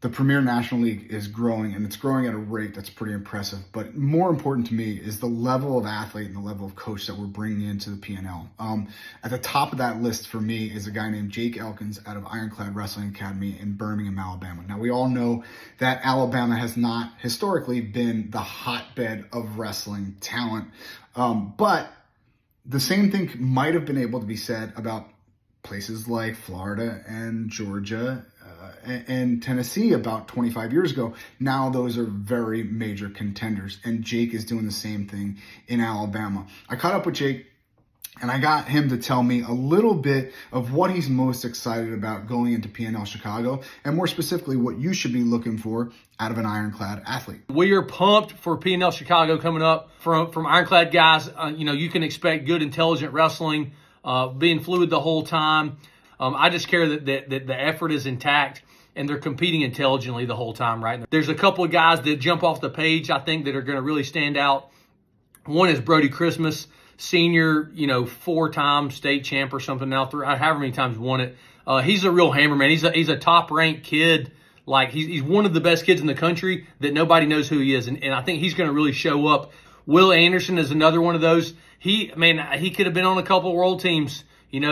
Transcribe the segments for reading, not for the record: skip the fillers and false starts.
The Premier National League is growing, and it's growing at a rate that's pretty impressive. But more important to me is the level of athlete and the level of coach that we're bringing into the PNL. At the top of that list for me is a guy named Jake Elkins out of Ironclad Wrestling Academy in Birmingham, Alabama. Now, we all know that Alabama has not historically been the hotbed of wrestling talent, but the same thing might have been able to be said about places like Florida and Georgia and Tennessee about 25 years ago. Now those are very major contenders, and Jake is doing the same thing in Alabama. I caught up with Jake, and I got him to tell me a little bit of what he's most excited about going into PNL Chicago, and more specifically, what you should be looking for out of an Ironclad athlete. We are pumped for PNL Chicago coming up from Ironclad guys. You can expect good, intelligent wrestling, being fluid the whole time. I just care that the effort is intact and they're competing intelligently the whole time, right? There's a couple of guys that jump off the page, I think, that are going to really stand out. One is Brody Christmas, senior, 4-time state champ or something now, however many times won it. He's a real hammer, man. He's a top-ranked kid. Like, he's one of the best kids in the country that nobody knows who he is, and I think he's going to really show up. Will Anderson is another one of those. He could have been on a couple of world teams. A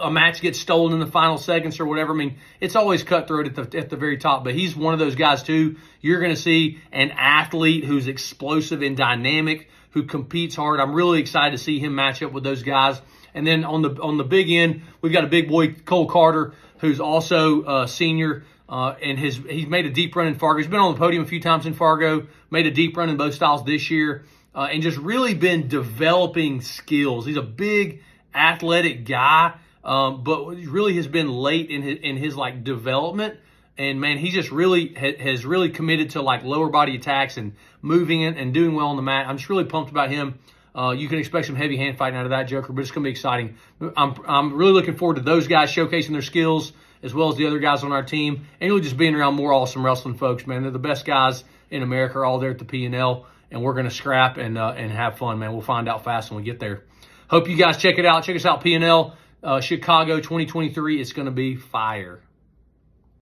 match gets stolen in the final seconds or whatever. It's always cutthroat at the very top, but he's one of those guys too. You're going to see an athlete who's explosive and dynamic, who competes hard. I'm really excited to see him match up with those guys. And then on the big end, we've got a big boy, Cole Carter, who's also a senior, and he's made a deep run in Fargo. He's been on the podium a few times in Fargo, made a deep run in both styles this year. And just really been developing skills. He's a big athletic guy, but really has been late in his like development. And man, he just really has really committed to like lower body attacks and moving it and doing well on the mat. I'm just really pumped about him. You can expect some heavy hand fighting out of that joker, but it's going to be exciting. I'm really looking forward to those guys showcasing their skills as well as the other guys on our team, and really just being around more awesome wrestling folks, man. They're the best guys in America, are all there at the PNL. And we're going to scrap and have fun, man. We'll find out fast when we get there. Hope you guys check it out. Check us out, PNL Chicago 2023. It's going to be fire.